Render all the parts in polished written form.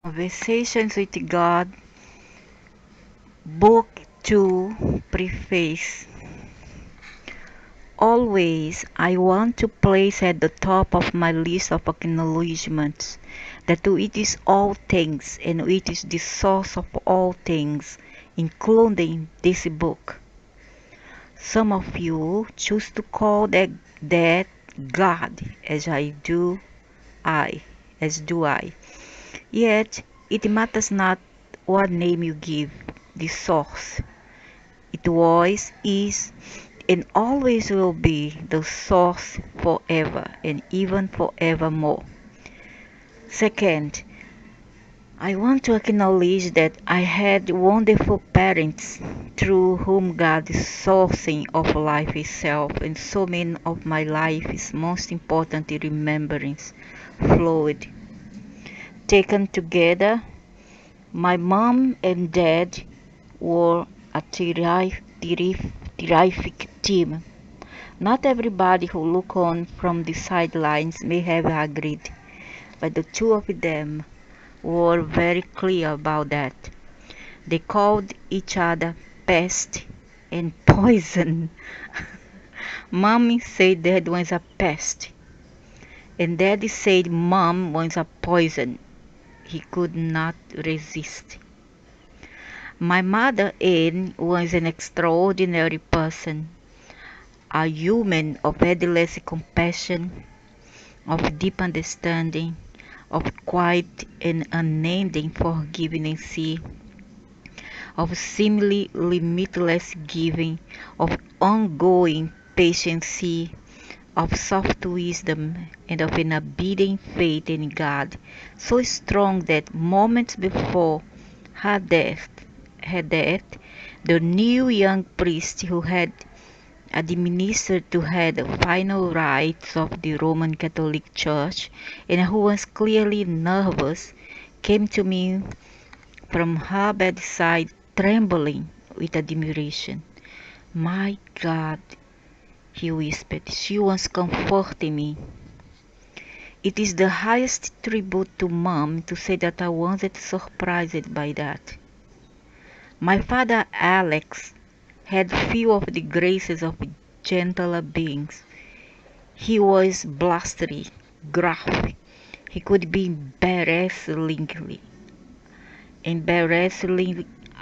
Conversations with God, Book 2, Preface. Always, I want to place at the top of my list of acknowledgments that it is all things and it is the source of all things, including this book. Some of you choose to call that God, I, as do I. Yet, it matters not what name you give the source. It was, is, and always will be the source forever and even forevermore. Second, I want to acknowledge that I had wonderful parents through whom God's sourcing of life itself and so many of my life's most important remembrance flowed. Taken together, my mom and dad were a terrific team. Not everybody who looked on from the sidelines may have agreed, but the two of them were very clear about that. They called each other pest and poison. Mommy said Dad was a pest, and Daddy said Mom was a poison. He could not resist. My mother, Anne, was an extraordinary person, a human of endless compassion, of deep understanding, of quiet and unending forgiveness, of seemingly limitless giving, of ongoing patience, of soft wisdom, and of an abiding faith in God, so strong that moments before her death, the new young priest who had administered to her the final rites of the Roman Catholic Church, and who was clearly nervous, came to me from her bedside trembling with admiration. My God, he whispered, she was comforting me. It is the highest tribute to Mom to say that I wasn't surprised by that. My father Alex had few of the graces of gentler beings. He was blustery, gruff. He could be embarrassingly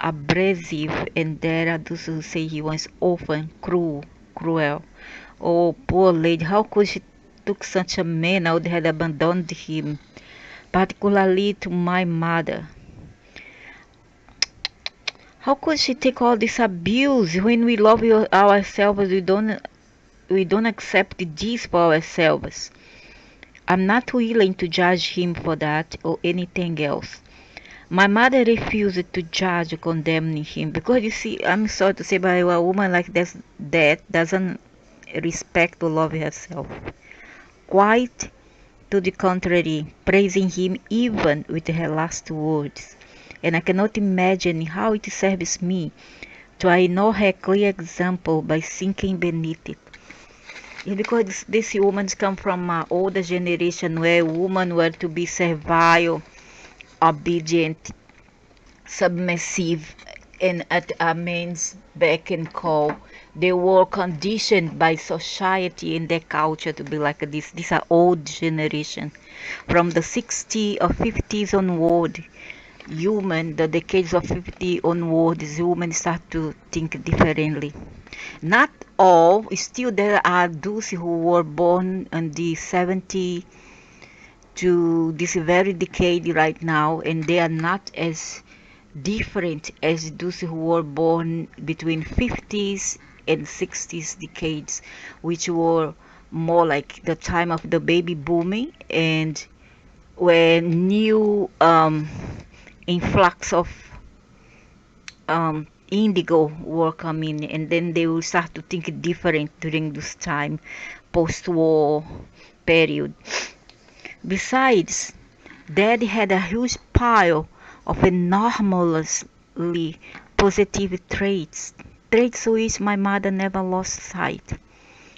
abrasive, and there are those who say he was often cruel. Oh, poor lady, how could she took such a man? I would have abandoned him, particularly to my mother. How could she take all this abuse when we love ourselves? We don't accept this for ourselves. I'm not willing to judge him for that or anything else. My mother refused to judge or condemn him because you see, I'm sorry to say, but a woman like that doesn't respect or love herself. Quite to the contrary, praising him even with her last words. And I cannot imagine how it serves me to ignore her clear example by sinking beneath it. It's because these women come from an older generation where women were to be servile, obedient, submissive, and at a man's beck and call. They were conditioned by society and their culture to be like this. These are old generation. From the 60s or 50s onward, the decades of 50 onwards, women start to think differently. Not all, still there are those who were born in the 70s to this very decade right now, and they are not as different as those who were born between 50s and 60s decades, which were more like the time of the baby booming and when new influx of indigo were coming, and then they will start to think different during this time, post-war period. Besides, Daddy had a huge pile of enormously positive traits which my mother never lost sight.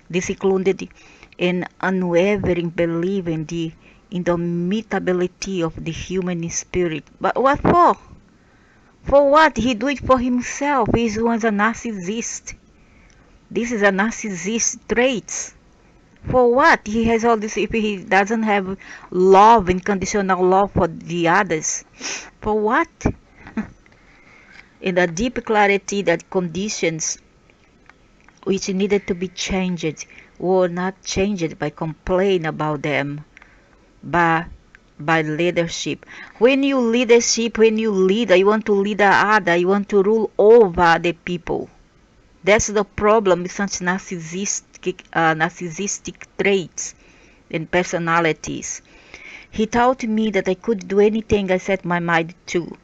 This included an unwavering belief in the in the mutability of the human spirit. But what for? For what? He do it for himself. He was a narcissist. This is a narcissist trait. For what? He has all this if he doesn't have love, unconditional love for the others. For what? In the deep clarity that conditions which needed to be changed were not changed by complain about them, but by leadership. When you leadership, when you lead, you want to lead the other, you want to rule over the people. That's the problem with such narcissistic traits and personalities. He taught me that I could do anything I set my mind to.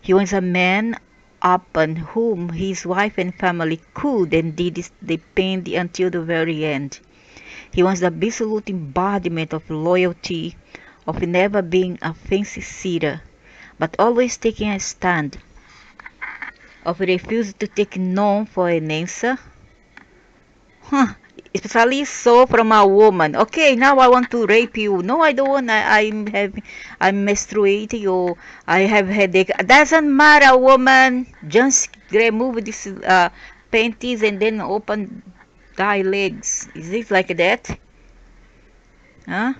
He was a man upon whom his wife and family could and did depend until the very end. He was the absolute embodiment of loyalty, of never being a fence-sitter, but always taking a stand, of refusing to take no for an answer. Especially so from a woman. Okay, now I want to rape you. No, I don't want. I'm menstruating or I have headache. Doesn't matter, woman. Just remove this panties and then open thy legs. Is it like that? Huh?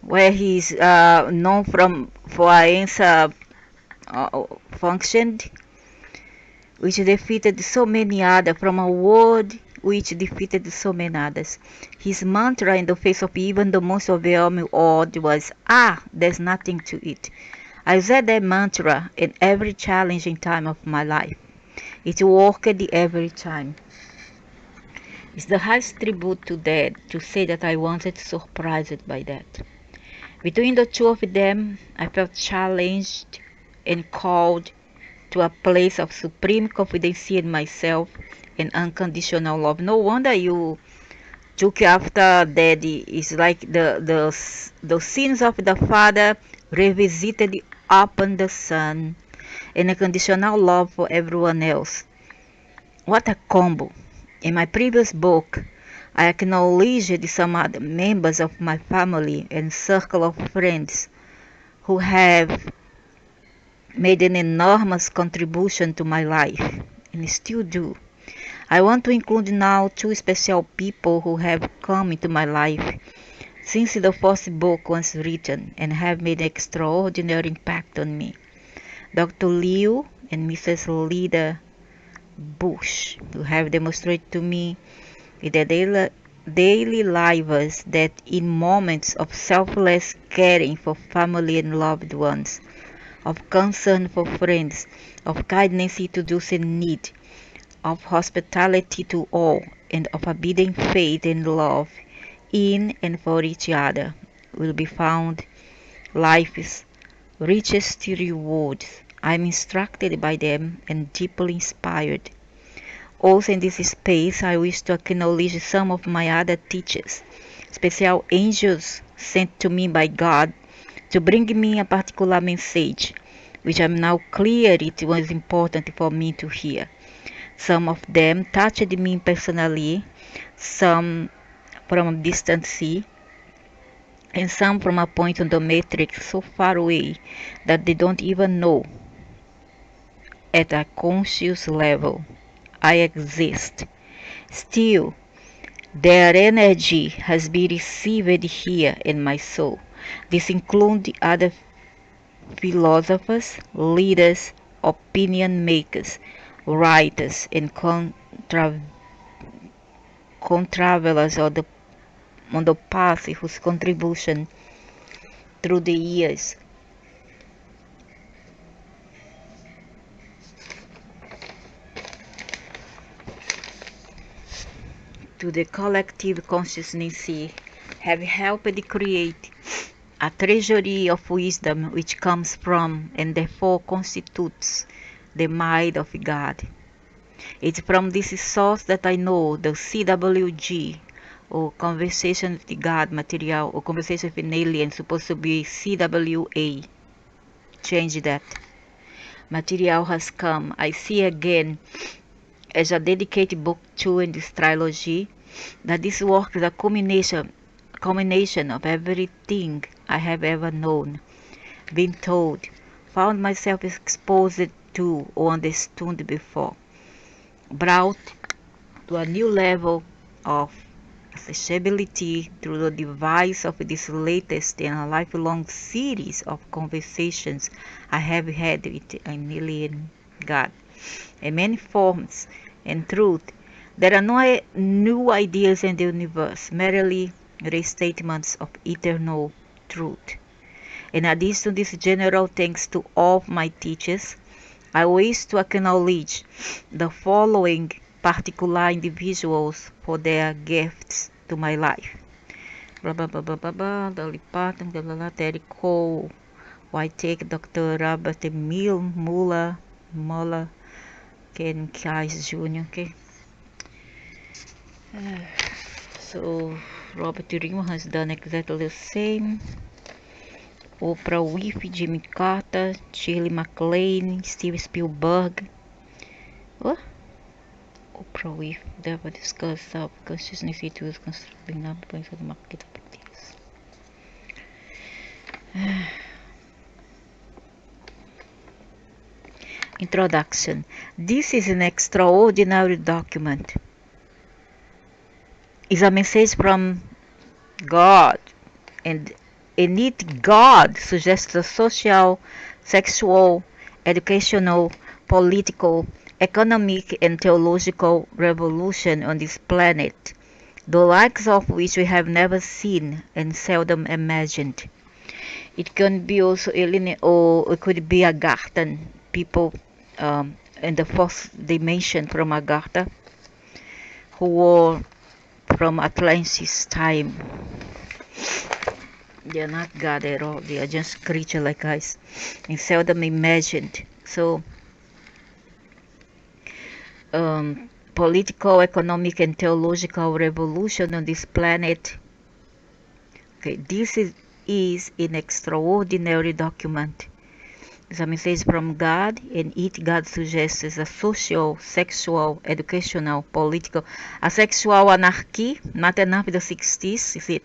Where he's known from for answer functioned, which defeated so many others from a word which defeated so many others. His mantra in the face of even the most overwhelming odds was, there's nothing to it. I said that mantra in every challenging time of my life. It worked every time. It's the highest tribute to that to say that I wasn't surprised by that. Between the two of them, I felt challenged and called to a place of supreme confidence in myself and unconditional love. No wonder you took after daddy. It's like the sins of the father revisited upon the son and unconditional love for everyone else. What a combo. In my previous book, I acknowledged some other members of my family and circle of friends who have made an enormous contribution to my life and still do. I want to include now two special people who have come into my life since the first book was written and have made an extraordinary impact on me. Dr. Liu and Mrs. Lida Bush, who have demonstrated to me in their daily lives that in moments of selfless caring for family and loved ones, of concern for friends, of kindness to those in need, of hospitality to all, and of abiding faith and love in and for each other, will be found life's richest rewards. I am instructed by them and deeply inspired. Also in this space, I wish to acknowledge some of my other teachers, special angels sent to me by God to bring me a particular message, which I'm now clear it was important for me to hear. Some of them touched me personally, some from a distance, and some from a point on the matrix so far away that they don't even know at a conscious level I exist. Still, their energy has been received here in my soul. This includes other philosophers, leaders, opinion makers, writers, and contravelers on the path whose contribution through the years to the collective consciousness have helped create a treasury of wisdom which comes from and therefore constitutes the mind of God. It's from this source that I know the CWG, or Conversation with God material, or Conversation with an Alien, supposed to be CWA. Change that. Material has come. I see again as a dedicated book 2 in this trilogy that this work is a culmination combination of everything I have ever known, been told, found myself exposed to or understood before, brought to a new level of accessibility through the device of this latest and a lifelong series of conversations I have had with an alien God, in many forms and truth. There are no new ideas in the universe, merely restatements of eternal truth. In addition to this general thanks to all of my teachers, I wish to acknowledge the following particular individuals for their gifts to my life. Dolly Parton, Terry Cole, White, Dr. Robert Muller, Ken Kais Jr. Okay. So Robert Rimo has done exactly the same. Oprah Winfrey, Jimmy Carter, Shirley MacLaine, Steve Spielberg. What? Oprah Winfrey deve discuss self-consciousness to constructing numbers of the market opportunities. Introduction. This is an extraordinary document. It's a message from God, and in it God suggests a social, sexual, educational, political, economic, and theological revolution on this planet, the likes of which we have never seen and seldom imagined. It can be also alien, or it could be Agarthan people in the fourth dimension from Agartha, who were from Atlantis time. They are not God at all. They are just creatures like us, and seldom imagined. So, political, economic, and theological revolution on this planet. Okay, this is an extraordinary document. It's a message from God, and it God suggests a social, sexual, educational, political, a sexual anarchy, not enough in the 60s, is it?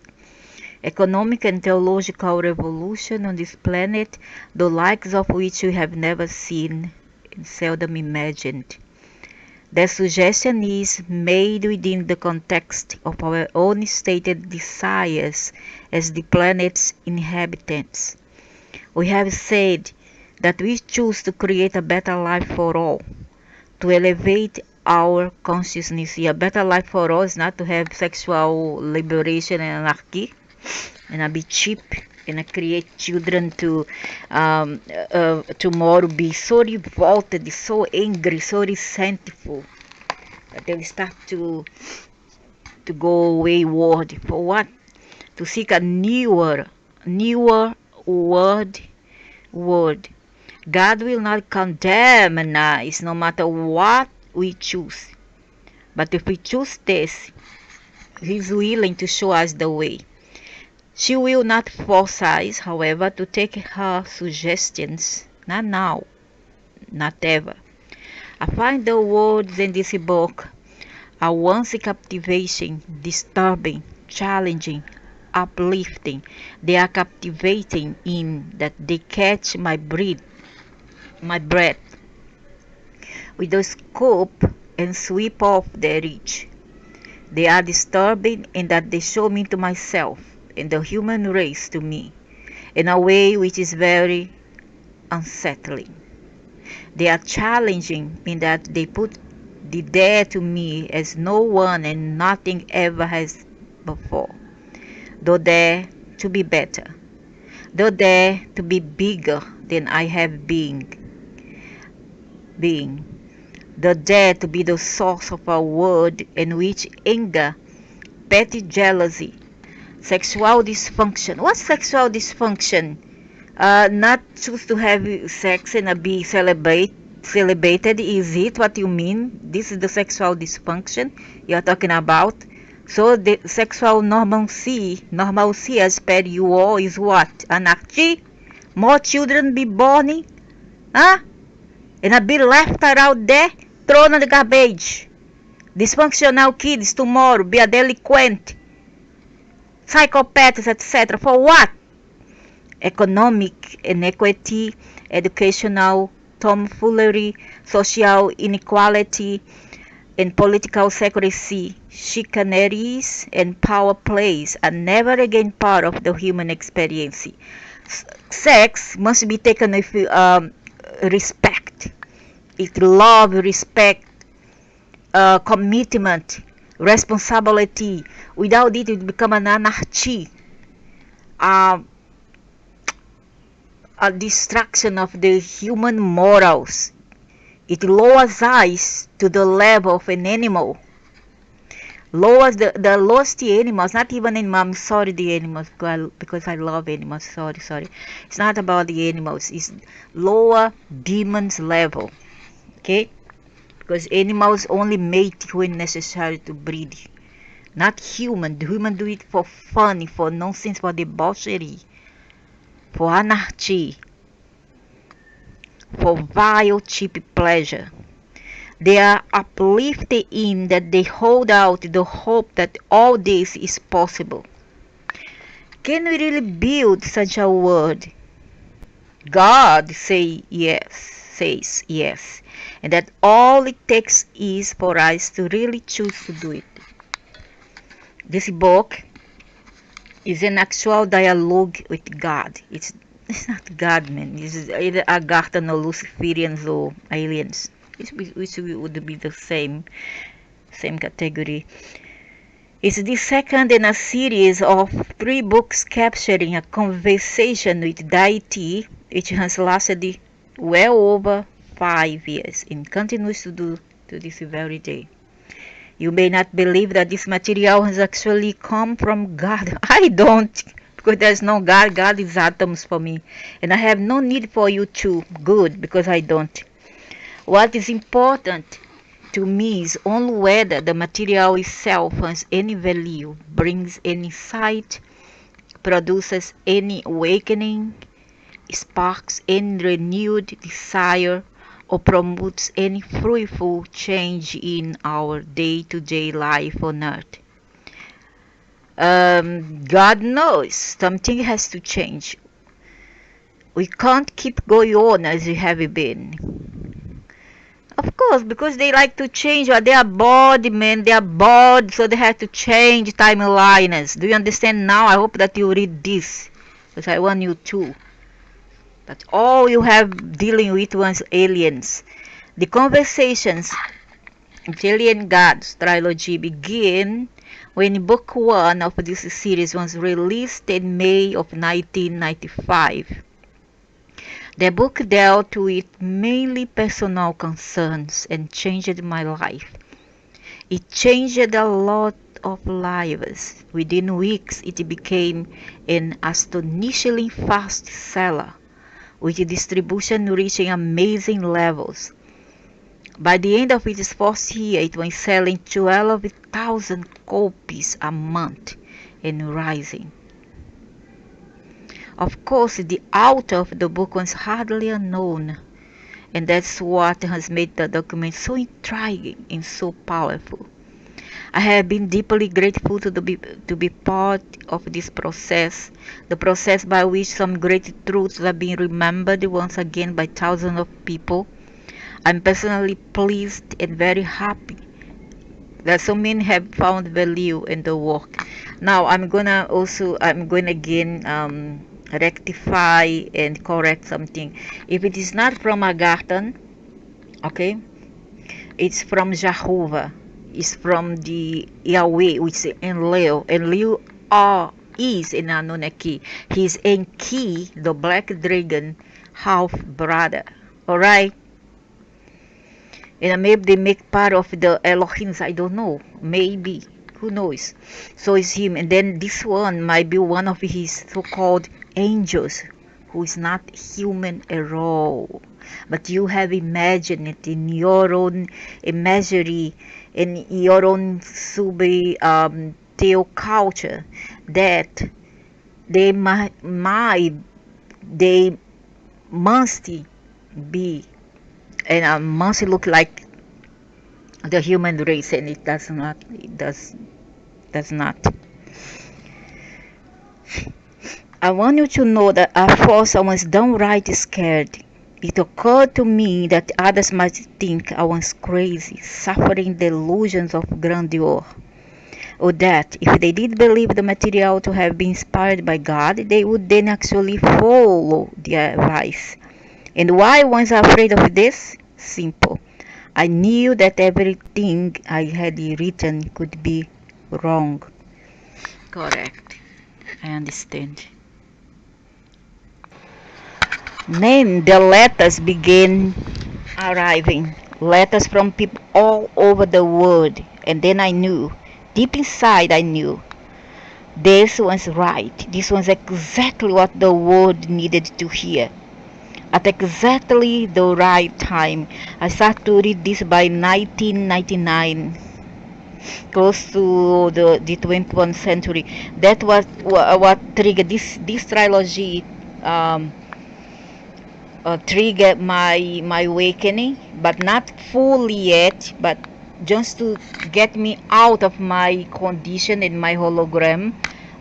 Economic and theological revolution on this planet, the likes of which we have never seen and seldom imagined. The suggestion is made within the context of our own stated desires as the planet's inhabitants. We have said that we choose to create a better life for all, to elevate our consciousness. A better life for all is not to have sexual liberation and anarchy, and be cheap and create children to tomorrow be so revolted, so angry, so resentful that they'll start to go wayward. For what? To seek a newer word. God will not condemn us no matter what we choose. But if we choose this, He's willing to show us the way. She will not force us, however, to take her suggestions. Not now. Not ever. I find the words in this book are once captivating, disturbing, challenging, uplifting. They are captivating in that they catch my breath with a scoop and sweep off their reach. They are disturbing in that they show me to myself and the human race to me in a way which is very unsettling. They are challenging in that they put the dare to me as no one and nothing ever has before. Though dare to be better, though dare to be bigger than I have been, the dare to be the source of a world in which anger, petty jealousy, sexual dysfunction. What's sexual dysfunction? Not choose to have sex and be celebrated. Is it what you mean? This is the sexual dysfunction you're talking about. So the sexual normalcy as per you all is what? Anarchy? More children be born? Huh? And a be left out there, thrown in the garbage. Dysfunctional kids tomorrow be a delinquent. psychopaths, etc. For what? Economic inequity, educational tomfoolery, social inequality, and political secrecy, chicaneries, and power plays are never again part of the human experience. Sex must be taken with respect. It's love, respect, commitment, responsibility. Without it, it become an anarchy, uh, a distraction of the human morals. It lowers us to the level of an animal. Lowers the lowest animals, not even animals. I'm sorry, the animals, because I love animals. Sorry, sorry. It's not about the animals. It's lower demons level. Okay, because animals only mate when necessary to breed. Not human. The human do it for fun, for nonsense, for debauchery, for anarchy, for vile, cheap pleasure. They are uplifted in that they hold out the hope that all this is possible. Can we really build such a world? God says yes, and that all it takes is for us to really choose to do it. This book is an actual dialogue with God. It's not God, man. It's either Agarthan or Luciferians or aliens. Which would be the same category. It's the second in a series of 3 books capturing a conversation with deity which has lasted well over 5 years and continues to do to this very day. You may not believe that this material has actually come from God. I don't, because there's no God. God is atoms for me. And I have no need for you to. Good, because I don't. What is important to me is only whether the material itself has any value, brings any sight, produces any awakening, sparks any renewed desire, or promotes any fruitful change in our day-to-day life on earth. God knows something has to change. We can't keep going on as we have been. Of course, because they like to change. They are bored, man. They are bored, so they have to change timelines. Do you understand now? I hope that you read this, because I want you to. That's all you have dealing with was aliens. The conversations with Alien Gods trilogy begin when book 1 of this series was released in May of 1995. The book dealt with mainly personal concerns and changed my life. It changed a lot of lives. Within weeks, it became an astonishingly fast seller, with distribution reaching amazing levels. By the end of its fourth year, it was selling 12,000 copies a month and rising. Of course, the author of the book was hardly unknown, and that's what has made the document so intriguing and so powerful. I have been deeply grateful to be part of this process, the process by which some great truths are being remembered once again by thousands of people. I'm personally pleased and very happy that so many have found value in the work. Now I'm going again rectify and correct something. If it is not from Agarthan, okay, it's from Jehovah. It's from the Yahweh, which is in Leo, and Leo is in Anunnaki. He's Enki, the black dragon, half brother. Alright? And maybe they make part of the Elohims, I don't know. Maybe. Who knows? So it's him. And then this one might be one of his so-called angels, who is not human at all. But you have imagined it in your own imagery, in your own theo culture, that they they must be, and must look like the human race, and it does not. It does not. I want you to know that at first I was downright scared. It occurred to me that others might think I was crazy, suffering delusions of grandeur, or that if they did believe the material to have been inspired by God, they would then actually follow the advice. And why was I afraid of this? Simple. I knew that everything I had written could be wrong. Correct. I understand. Then the letters began arriving. Letters from people all over the world. And then I knew, deep inside I knew, this was right. This was exactly what the world needed to hear. At exactly the right time. I started to read this by 1999, close to the 21st century. That was what triggered this trilogy. Um, Triggered my awakening, but not fully yet, but just to get me out of my condition and my hologram,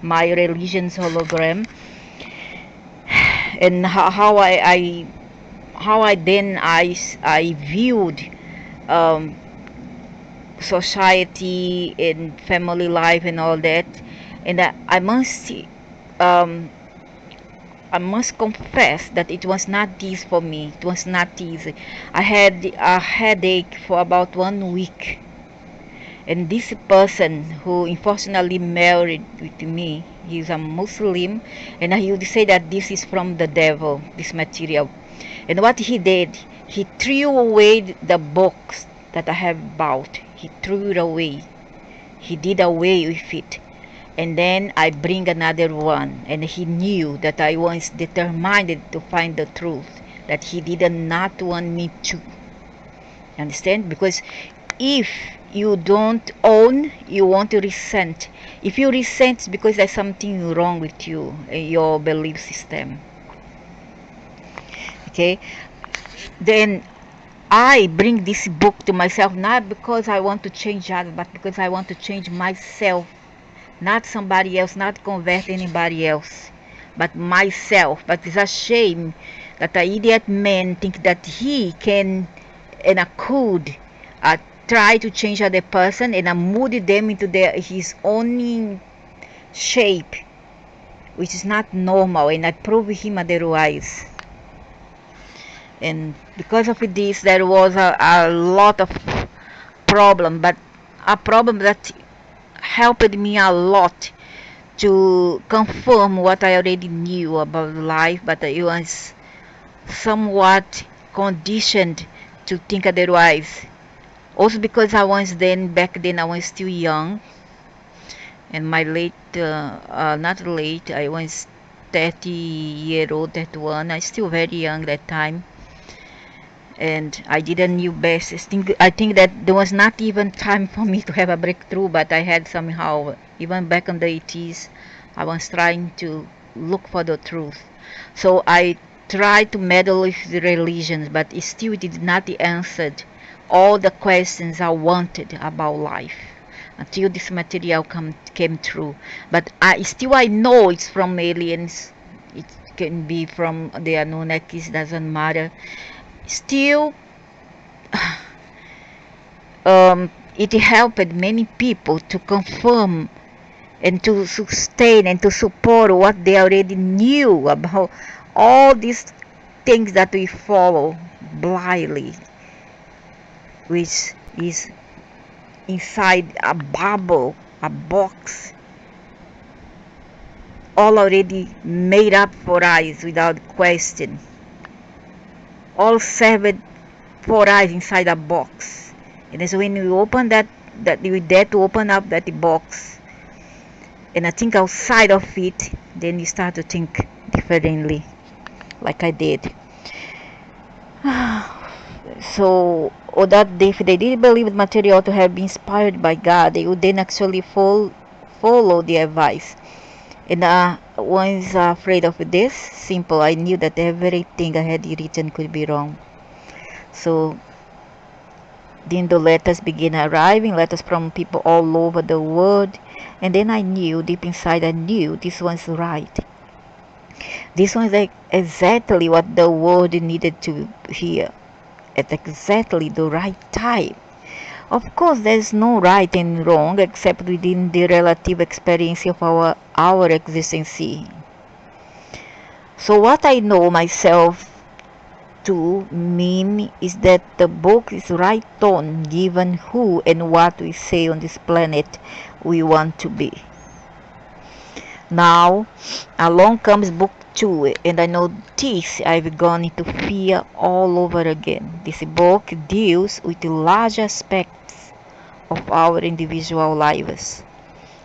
my religion's hologram, and how I then I viewed um, society and family life and all that, and um, I must confess that it was not easy for me. It was not easy. I had a headache for about 1 week, and this person who unfortunately married with me, he's a Muslim, and he would say that this is from the devil, this material. And what he did, he threw away the books that I have bought. He threw it away. He did away with it. And then I bring another one, and he knew that I was determined to find the truth, that he did not want me to. Understand? Because if you don't own, you want to resent. If you resent, it's because there's something wrong with you, your belief system. Okay? Then I bring this book to myself not because I want to change others, but because I want to change myself. Not somebody else, not convert anybody else, but myself. But it's a shame that an idiot man think that he can and could try to change other person and mold them into his own shape, which is not normal, and I prove him otherwise. And because of this, there was a lot of problem, but a problem that helped me a lot to confirm what I already knew about life, but I was somewhat conditioned to think otherwise. Also because back then I was still young, and my not late, I was 30-year-old that one. I still very young that time, and I didn't knew best. I think that there was not even time for me to have a breakthrough, but I had somehow, even back in the 80s, I was trying to look for the truth. So I tried to meddle with the religions, but it still did not answer all the questions I wanted about life until this material came through. But I know it's from aliens. It can be from the Anunnakis, doesn't matter. Still, it helped many people to confirm and to sustain and to support what they already knew about all these things that we follow blindly, which is inside a bubble, a box, all already made up for us without question, all served for us inside a box. And so when we open that we dare to open up that box and I think outside of it, then you start to think differently, like I did. So, or that if they did believe the material to have been inspired by God, they would then actually follow the advice. And once afraid of this, simple, I knew that everything I had written could be wrong. So then the letters began arriving, letters from people all over the world, and then I knew, deep inside I knew this was right. This was like exactly what the world needed to hear at exactly the right time. Of course, there is no right and wrong except within the relative experience of our existence. So, what I know myself to mean is that the book is right on given who and what we say on this planet we want to be. Now, along comes book two, and I notice I've gone into fear all over again. This book deals with large aspects of our individual lives,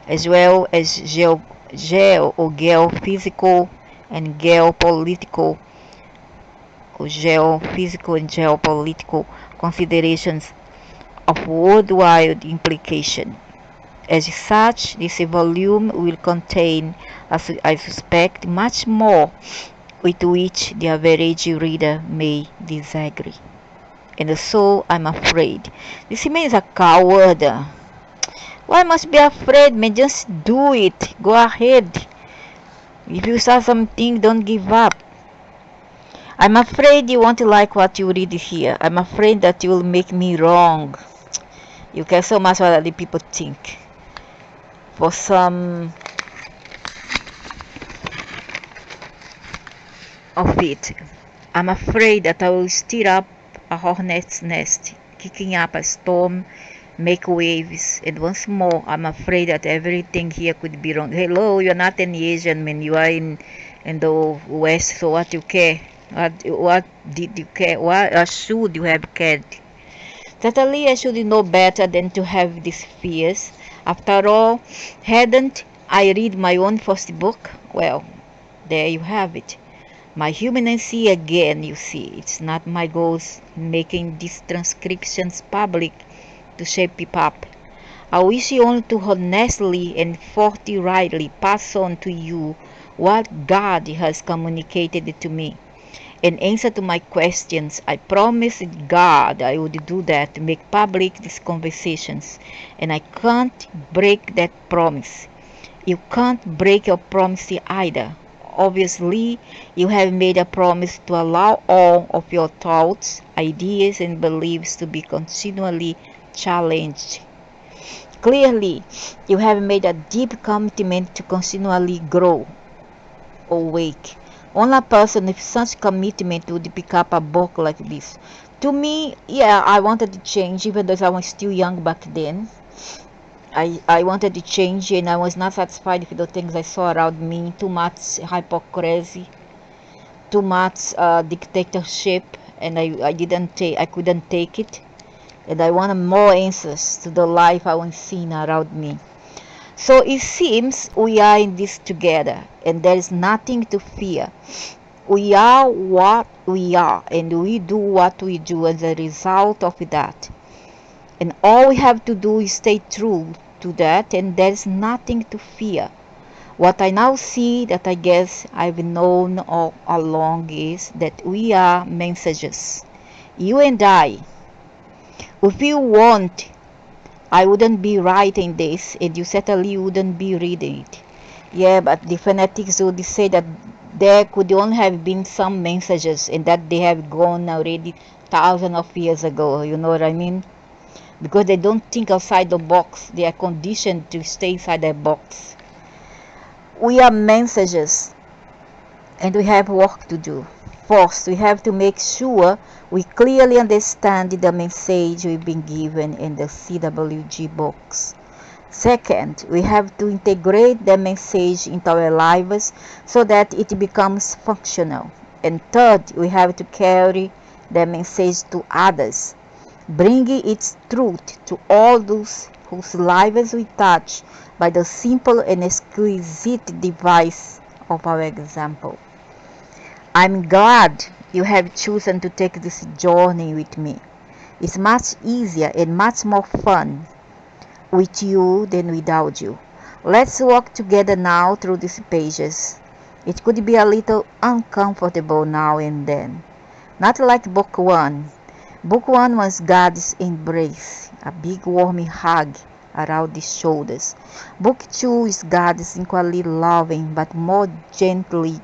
as well as geophysical and geopolitical considerations of worldwide implication. As such, this volume will contain, as I suspect, much more with which the average reader may disagree. And so I'm afraid. This man is a coward. Why must be afraid, man? Just do it. Go ahead. If you start something, don't give up. I'm afraid you won't like what you read here. I'm afraid that you will make me wrong. You care so much what other people think. For some of it, I'm afraid that I will stir up a hornet's nest, kicking up a storm, make waves, and once more, I'm afraid that everything here could be wrong. Hello, you're not an Asian man, you are in the West, so what you care? What did you care? What should you have cared? Certainly, I should know better than to have these fears. After all, hadn't I read my own first book? Well, there you have it. My humanity again, you see. It's not my goals making these transcriptions public to shape people up. I wish only to honestly and forthrightly pass on to you what God has communicated to me. In answer to my questions, I promised God I would do that to make public these conversations, and I can't break that promise. You can't break your promise either. Obviously, you have made a promise to allow all of your thoughts, ideas, and beliefs to be continually challenged. Clearly, you have made a deep commitment to continually grow, awake. Only a person with such commitment would pick up a book like this. To me, yeah, I wanted to change, even though I was still young back then. I wanted to change, and I was not satisfied with the things I saw around me. Too much hypocrisy, too much dictatorship, and I couldn't take it. And I wanted more answers to the life I was seeing around me. So it seems we are in this together, and there is nothing to fear. We are what we are, and we do what we do as a result of that. And all we have to do is stay true to that, and there is nothing to fear. What I now see that I guess I've known all along is that we are messengers. You and I. If you want, I wouldn't be writing this, and you certainly wouldn't be reading it. Yeah, but the fanatics would say that there could only have been some messages, and that they have gone already thousands of years ago. You know what I mean? Because they don't think outside the box. They are conditioned to stay inside their box. We are messengers, and we have work to do. First, we have to make sure we clearly understand the message we've been given in the CWG books. Second, we have to integrate the message into our lives so that it becomes functional. And third, we have to carry the message to others, bringing its truth to all those whose lives we touch by the simple and exquisite device of our example. I'm glad you have chosen to take this journey with me. It's much easier and much more fun with you than without you. Let's walk together now through these pages. It could be a little uncomfortable now and then. Not like book one. Book one was God's embrace, a big warm hug around the shoulders. Book two is God's equally loving but more gently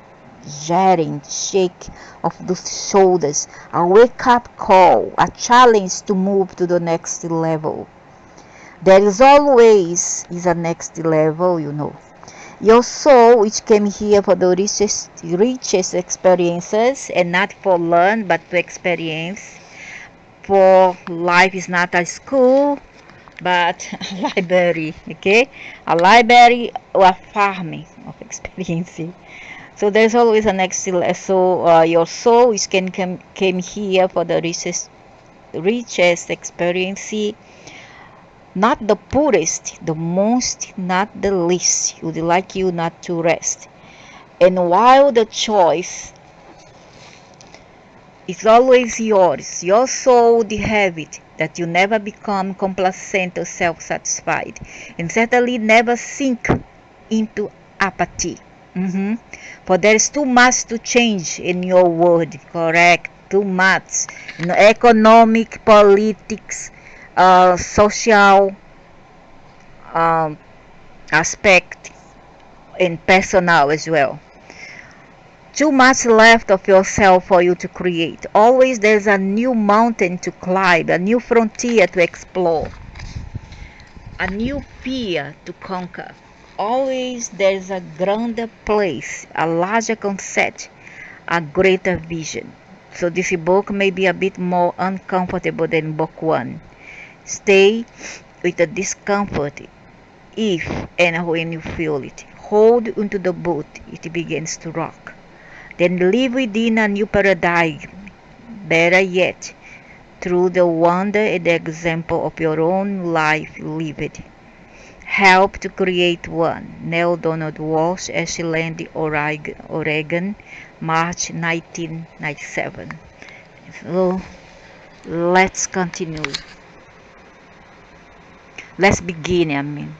jarring shake of the shoulders, a wake-up call, a challenge to move to the next level. There is always a next level, you know. Your soul, which came here for the richest experiences, and not for learn, but to experience. For life is not a school, but a library, okay? A library or a farming of experience. So there's always a next level. So your soul, which came here for the richest experience, not the poorest, the most, not the least. Would like you not to rest. And while the choice is always yours, your soul would have it that you never become complacent or self-satisfied, and certainly never sink into apathy. For there is too much to change in your world, correct? Too much. Economic, politics, social aspect, and personal as well. Too much left of yourself for you to create. Always there's a new mountain to climb, a new frontier to explore, a new fear to conquer. Always there's a grander place, a larger concept, a greater vision. So this book may be a bit more uncomfortable than book one. Stay with the discomfort if and when you feel it. Hold onto the boat, it begins to rock. Then live within a new paradigm. Better yet, through the wonder and the example of your own life lived. Help to create one. Neil Donald Walsh, Ashland, Oregon, March 1997. So let's continue. Let's begin.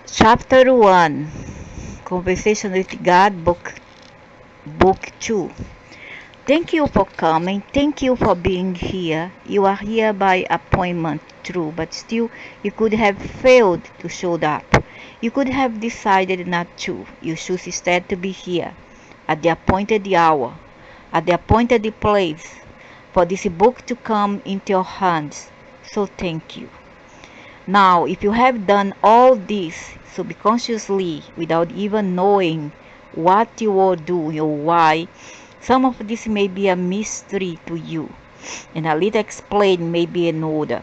Chapter 1, Conversation with God, Book 2. Thank you for coming. Thank you for being here. You are here by appointment, true, but still you could have failed to show up. You could have decided not to. You choose instead to be here at the appointed hour, at the appointed place, for this book to come into your hands. So thank you. Now, if you have done all this subconsciously without even knowing what you are doing or why, some of this may be a mystery to you, and a little explained may be in order.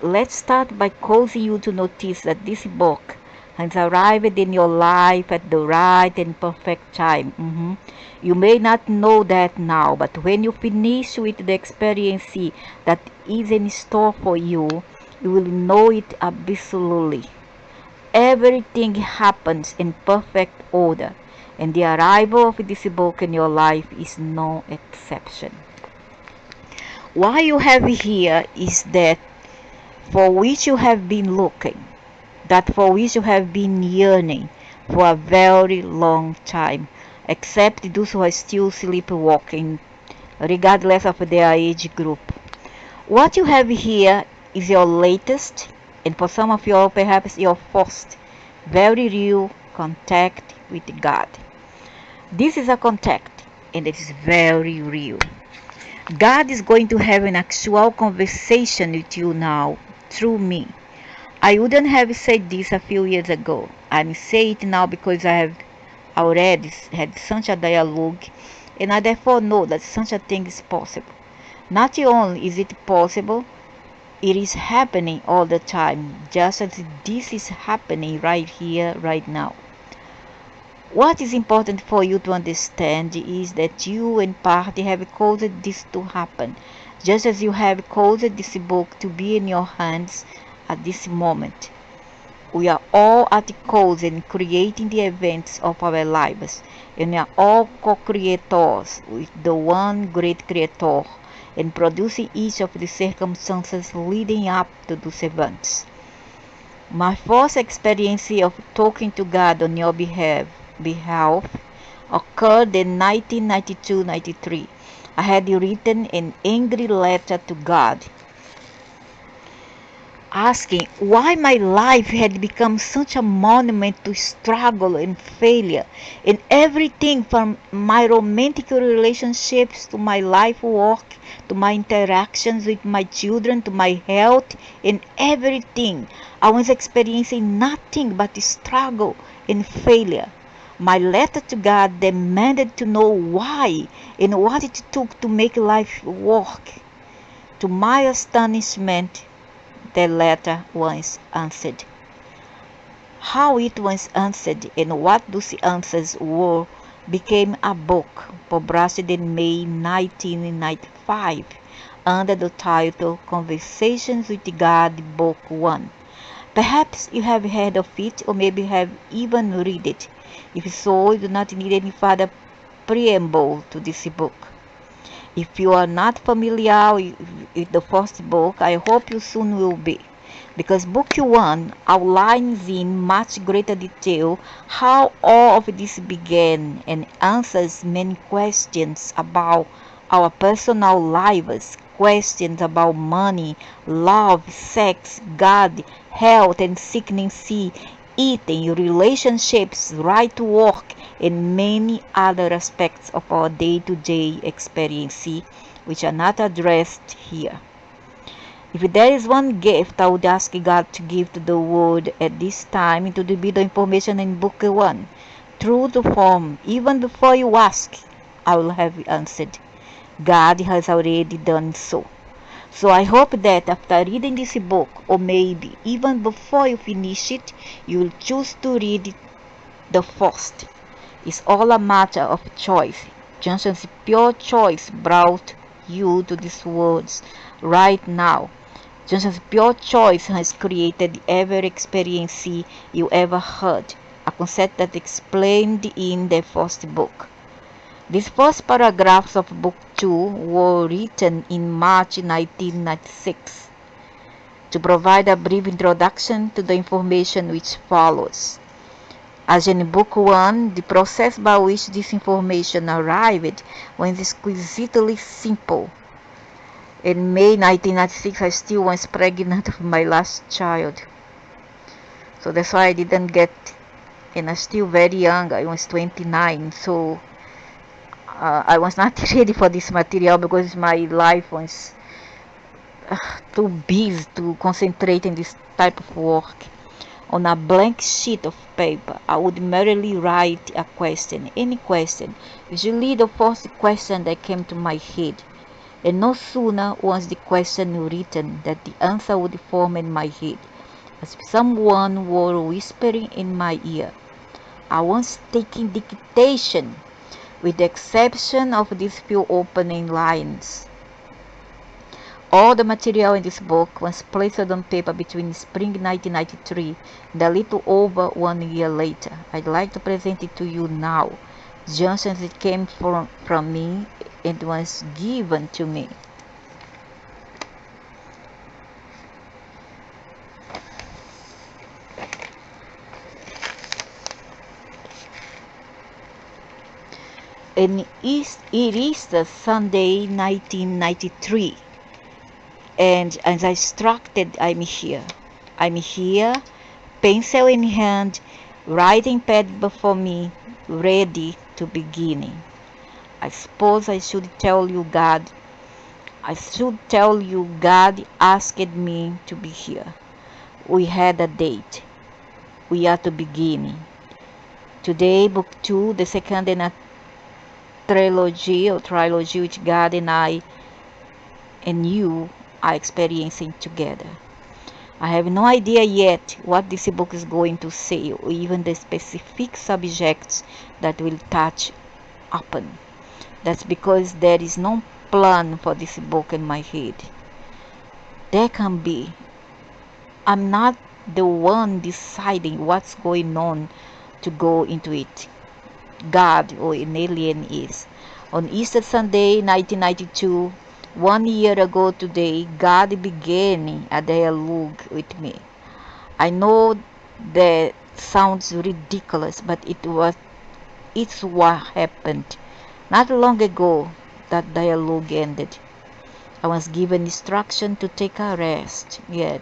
Let's start by causing you to notice that this book has arrived in your life at the right and perfect time. You may not know that now, but when you finish with the experience that is in store for you, you will know it absolutely. Everything happens in perfect order, and the arrival of this book in your life is no exception. What you have here is that for which you have been looking, that for which you have been yearning for a very long time, except those who are still sleepwalking, regardless of their age group. What you have here is your latest, and for some of you, perhaps your first, very real contact with God. This is a contact, and it is very real. God is going to have an actual conversation with you now through me. I wouldn't have said this a few years ago. I'm saying it now because I have already had such a dialogue, and I therefore know that such a thing is possible. Not only is it possible, it is happening all the time, just as this is happening right here, right now. What is important for you to understand is that you in part have caused this to happen, just as you have caused this book to be in your hands at this moment. We are all at the cause in creating the events of our lives, and we are all co-creators with the one great creator, and producing each of the circumstances leading up to those events. My first experience of talking to God on your behalf occurred in 1992-93. I had written an angry letter to God asking why my life had become such a monument to struggle and failure in everything from my romantic relationships to my life work to my interactions with my children to my health and everything. I was experiencing nothing but struggle and failure. My letter to God demanded to know why and what it took to make life work. To my astonishment, the letter was answered. How it was answered and what those answers were became a book published in May 1995 under the title Conversations with God, Book 1. Perhaps you have heard of it or maybe have even read it. If so, you do not need any further preamble to this book. If you are not familiar with the first book, I hope you soon will be, because Book 1 outlines in much greater detail how all of this began and answers many questions about our personal lives, questions about money, love, sex, God, health and sickness, eating, relationships, right to work, and many other aspects of our day-to-day experience which are not addressed here. If there is one gift I would ask God to give to the world at this time, it would be the information in Book 1. Through the form, even before you ask, I will have answered. God has already done so. So I hope that after reading this book, or maybe even before you finish it, you will choose to read the first. It's all a matter of choice. Johnson's pure choice brought you to these words right now. Johnson's pure choice has created every experience you ever heard, a concept that explained in the first book. These first paragraphs of Book 2 were written in March 1996 to provide a brief introduction to the information which follows. As in Book 1, the process by which this information arrived was exquisitely simple. In May 1996, I still was pregnant with my last child. So that's why I didn't get, and I'm still very young. I was 29, so I was not ready for this material because my life was too busy to concentrate in this type of work. On a blank sheet of paper, I would merely write a question, any question, usually the first question that came to my head. And no sooner was the question written that the answer would form in my head, as if someone were whispering in my ear. I was taking dictation, with the exception of these few opening lines. All the material in this book was placed on paper between spring 1993 and a little over 1 year later. I'd like to present it to you now, just as it came from me and was given to me. And it is the Sunday 1993. And as I instructed, I'm here. I'm here, pencil in hand, writing pad before me, ready to begin. I suppose I should tell you God asked me to be here. We had a date. We are to begin. Today, Book 2, the second in a trilogy which God and I and you are experiencing together. I have no idea yet what this book is going to say, or even the specific subjects that will touch upon. That's because there is no plan for this book in my head. There can be. I'm not the one deciding what's going on to go into it. God or an alien is. On Easter Sunday 1992, 1 year ago today, God began a dialogue with me. I know that sounds ridiculous, but it's what happened. Not long ago, that dialogue ended. I was given instruction to take a rest, yeah,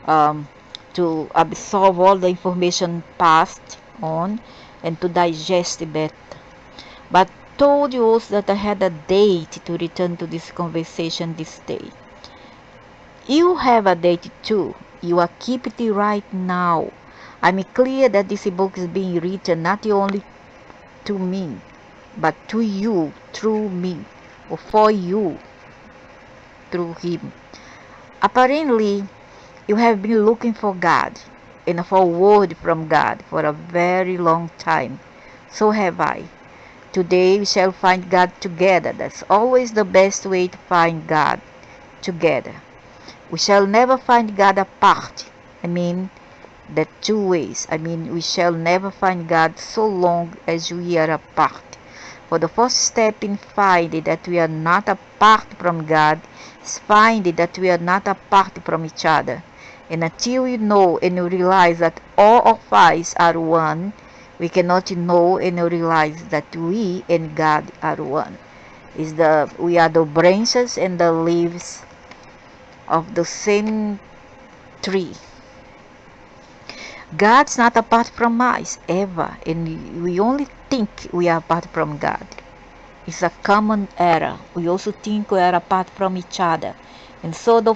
um, to absorb all the information passed on and to digest it better. But told you also that I had a date to return to this conversation this day. You have a date too. You are keeping it right now. I'm clear that this book is being written not only to me, but to you through me, or for you through him. Apparently, you have been looking for God and for a word from God for a very long time. So have I. Today we shall find God together. That's always the best way to find God, together. We shall never find God apart. The two ways. We shall never find God so long as we are apart. For the first step in finding that we are not apart from God is finding that we are not apart from each other. And until we know and we realize that all of us are one, we cannot know and realize that we and God are one. We are the branches and the leaves of the same tree. God's not apart from us ever, and we only think we are apart from God. It's a common error. We also think we are apart from each other. And so the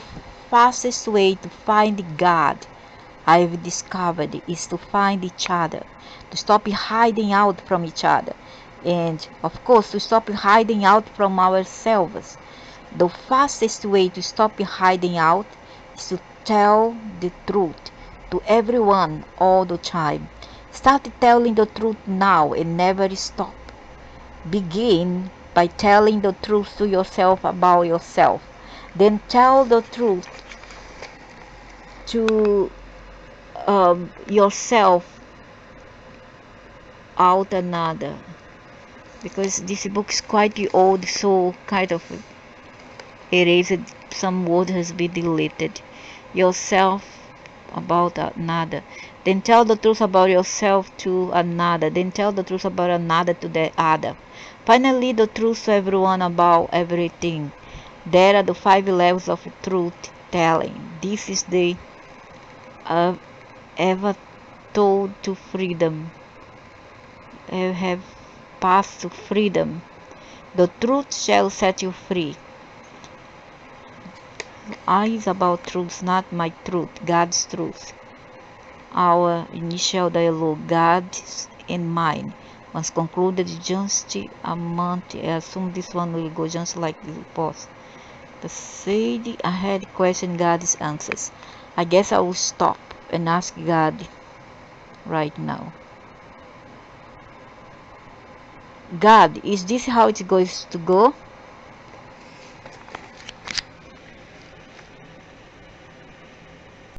fastest way to find God, I've discovered, is to find each other, to stop hiding out from each other, and of course to stop hiding out from ourselves. The fastest way to stop hiding out is to tell the truth to everyone all the time. Start telling the truth now and never stop. Begin by telling the truth to yourself about yourself. Then tell the truth to yourself out another. Because this book is quite old, so kind of erased. Some word has been deleted. Yourself about another. Then tell the truth about yourself to another. Then tell the truth about another to the other. Finally, the truth to everyone about everything. There are the 5 levels of truth telling. This is the ever told to freedom. I have passed to freedom. The truth shall set you free. I is about truth, not my truth, God's truth. Our initial dialogue, God's and mine, was concluded just a month. I assume this one will go just like the post. The said I had questioned God's answers. I guess I will stop and ask God right now. God, is this how it's going to go?